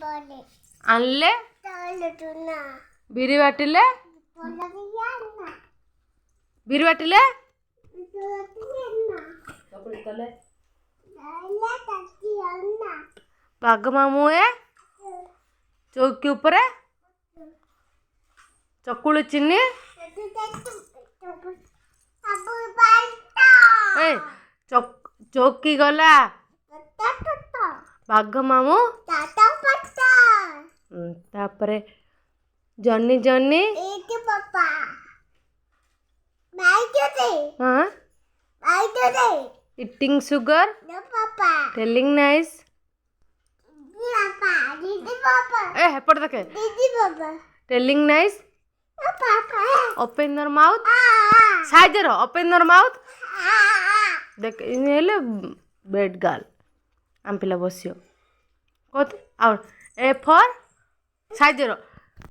आनले बिरी बाटिले बिरी बाटिले बाघ मामू ए चौकी ऊपर चकुली चिन्नी चौकी गला बाघ मामू तापरे जन्नी जन्नी हाँ eating sugar telling nice ए हेपड़ देखे telling nice open your mouth size row open your mouth देख इनेले बेड गर्ल आम पिला बसियो कत और ए फॉर साइज रो